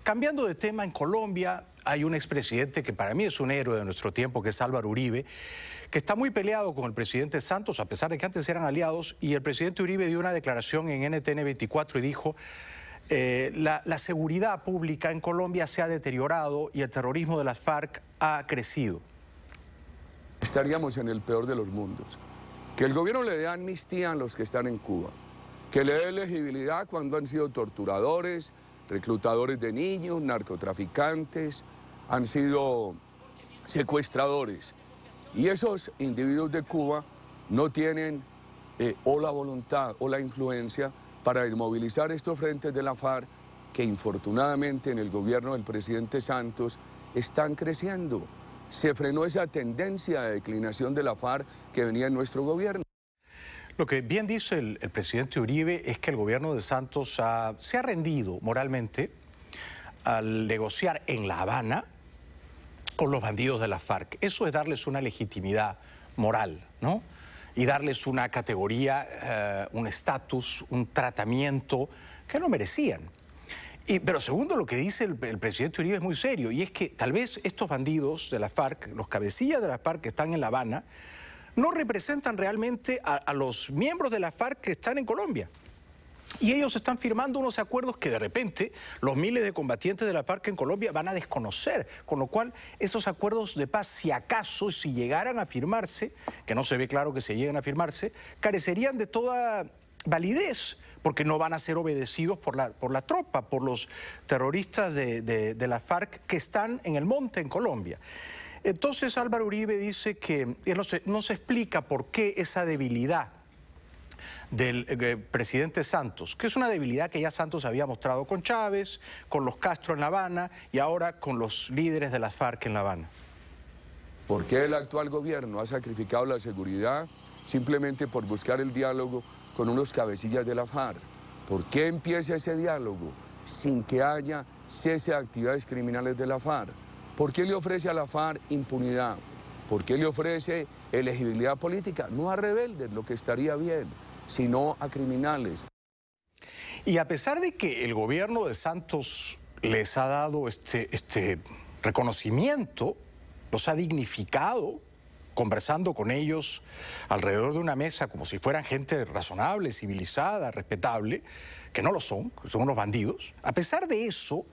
Cambiando de tema, en Colombia hay un expresidente que para mí es un héroe de nuestro tiempo, que es Álvaro Uribe, que está muy peleado con el presidente Santos, a pesar de que antes eran aliados, y el presidente Uribe dio una declaración en NTN 24 y dijo: la seguridad pública en Colombia se ha deteriorado y el terrorismo de las FARC ha crecido. Estaríamos en el peor de los mundos. Que el gobierno le dé amnistía a los que están en Cuba, que le dé elegibilidad cuando han sido torturadores, reclutadores de niños, narcotraficantes, han sido secuestradores. Y esos individuos de Cuba no tienen o la voluntad o la influencia para desmovilizar estos frentes de la FARC que infortunadamente en el gobierno del presidente Santos están creciendo. Se frenó esa tendencia de declinación de la FARC que venía en nuestro gobierno. Lo que bien dice el presidente Uribe es que el gobierno de Santos se ha rendido moralmente al negociar en La Habana con los bandidos de la FARC. Eso es darles una legitimidad moral, ¿no? Y darles una categoría, un estatus, un tratamiento que no merecían. Pero segundo, lo que dice el presidente Uribe es muy serio, y es que tal vez estos bandidos de la FARC, los cabecillas de la FARC que están en La Habana, no representan realmente a los miembros de la FARC que están en Colombia. Y ellos están firmando unos acuerdos que de repente los miles de combatientes de la FARC en Colombia van a desconocer. Con lo cual, esos acuerdos de paz, si acaso, si llegaran a firmarse, que no se ve claro que se lleguen a firmarse, carecerían de toda validez, porque no van a ser obedecidos por la tropa, por los terroristas de la FARC que están en el monte en Colombia. Entonces Álvaro Uribe dice que no se explica por qué esa debilidad del presidente Santos, que es una debilidad que ya Santos había mostrado con Chávez, con los Castro en La Habana y ahora con los líderes de la FARC en La Habana. ¿Por qué el actual gobierno ha sacrificado la seguridad simplemente por buscar el diálogo con unos cabecillas de la FARC? ¿Por qué empieza ese diálogo sin que haya cese de actividades criminales de la FARC? ¿Por qué le ofrece a la FARC impunidad? ¿Por qué le ofrece elegibilidad política? No a rebeldes, lo que estaría bien, sino a criminales. Y a pesar de que el gobierno de Santos les ha dado este reconocimiento, los ha dignificado, conversando con ellos alrededor de una mesa como si fueran gente razonable, civilizada, respetable, que no lo son unos bandidos. A pesar de eso,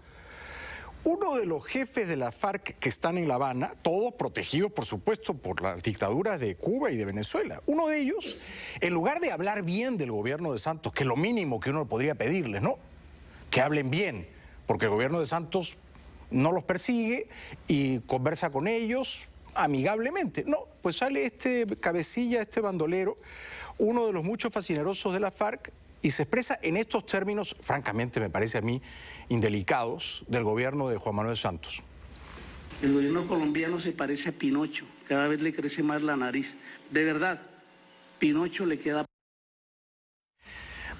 uno de los jefes de la FARC que están en La Habana, todos protegidos, por supuesto, por las dictaduras de Cuba y de Venezuela, uno de ellos, en lugar de hablar bien del gobierno de Santos, que es lo mínimo que uno podría pedirles, ¿no? Que hablen bien, porque el gobierno de Santos no los persigue y conversa con ellos amigablemente. No, pues sale este cabecilla, este bandolero, uno de los muchos fascinerosos de la FARC, y se expresa en estos términos, francamente me parece a mí, indelicados, del gobierno de Juan Manuel Santos. El gobierno colombiano se parece a Pinocho, cada vez le crece más la nariz. De verdad, Pinocho le queda...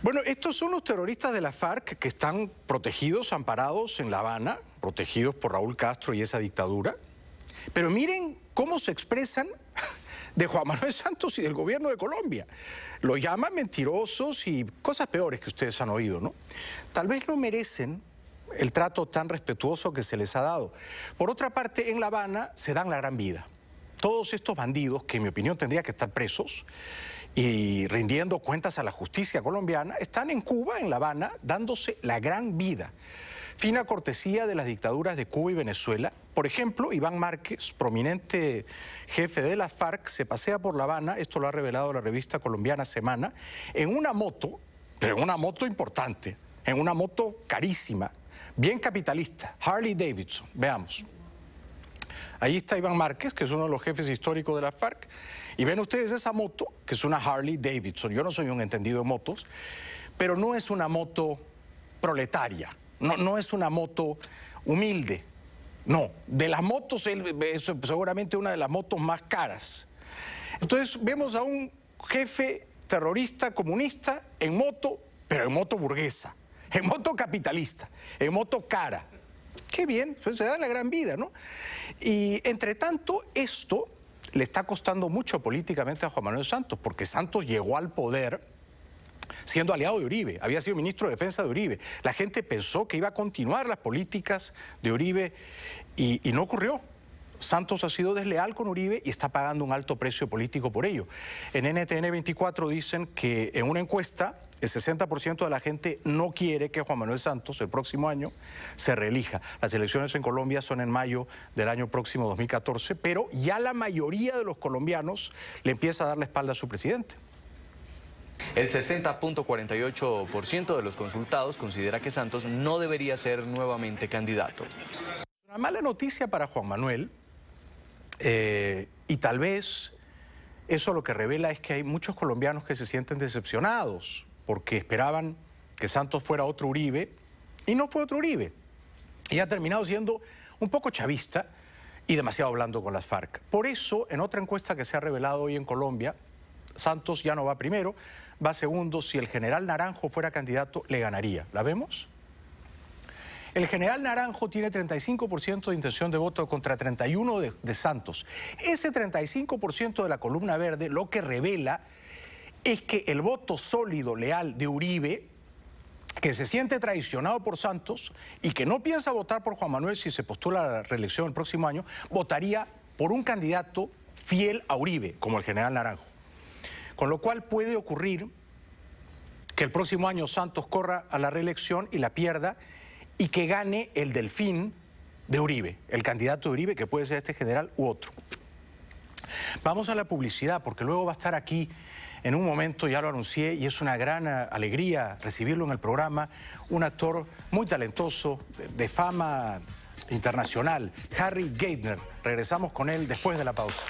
Bueno, estos son los terroristas de la FARC que están protegidos, amparados en La Habana, protegidos por Raúl Castro y esa dictadura. Pero miren cómo se expresan de Juan Manuel Santos y del gobierno de Colombia. Lo llaman mentirosos y cosas peores que ustedes han oído, ¿no? Tal vez no merecen el trato tan respetuoso que se les ha dado. Por otra parte, en La Habana se dan la gran vida. Todos estos bandidos, que en mi opinión tendrían que estar presos y rindiendo cuentas a la justicia colombiana, están en Cuba, en La Habana, dándose la gran vida. Fina cortesía de las dictaduras de Cuba y Venezuela. Por ejemplo, Iván Márquez, prominente jefe de la FARC, se pasea por La Habana, esto lo ha revelado la revista colombiana Semana, en una moto, pero en una moto importante, en una moto carísima, bien capitalista, Harley Davidson. Veamos. Ahí está Iván Márquez, que es uno de los jefes históricos de la FARC, y ven ustedes esa moto, que es una Harley Davidson. Yo no soy un entendido de motos, pero no es una moto proletaria. No es una moto humilde, no. De las motos es seguramente una de las motos más caras. Entonces vemos a un jefe terrorista comunista en moto, pero en moto burguesa, en moto capitalista, en moto cara. Qué bien, se da la gran vida, ¿no? Y entre tanto, esto le está costando mucho políticamente a Juan Manuel Santos, porque Santos llegó al poder siendo aliado de Uribe, había sido ministro de Defensa de Uribe. La gente pensó que iba a continuar las políticas de Uribe y no ocurrió. Santos ha sido desleal con Uribe y está pagando un alto precio político por ello. En NTN 24 dicen que en una encuesta el 60% de la gente no quiere que Juan Manuel Santos el próximo año se reelija. Las elecciones en Colombia son en mayo del año próximo 2014, pero ya la mayoría de los colombianos le empieza a dar la espalda a su presidente. El 60.48% de los consultados considera que Santos no debería ser nuevamente candidato. Una mala noticia para Juan Manuel, y tal vez eso lo que revela es que hay muchos colombianos que se sienten decepcionados porque esperaban que Santos fuera otro Uribe y no fue otro Uribe. Y ha terminado siendo un poco chavista y demasiado blando con las FARC. Por eso, en otra encuesta que se ha revelado hoy en Colombia, Santos ya no va primero, va segundo. Si el general Naranjo fuera candidato, le ganaría. ¿La vemos? El general Naranjo tiene 35% de intención de voto contra 31% de Santos. Ese 35% de la columna verde lo que revela es que el voto sólido, leal de Uribe, que se siente traicionado por Santos y que no piensa votar por Juan Manuel si se postula a la reelección el próximo año, votaría por un candidato fiel a Uribe, como el general Naranjo. Con lo cual puede ocurrir que el próximo año Santos corra a la reelección y la pierda y que gane el delfín de Uribe, el candidato de Uribe, que puede ser este general u otro. Vamos a la publicidad, porque luego va a estar aquí en un momento, ya lo anuncié, y es una gran alegría recibirlo en el programa, un actor muy talentoso, de fama internacional, Harry Geithner. Regresamos con él después de la pausa.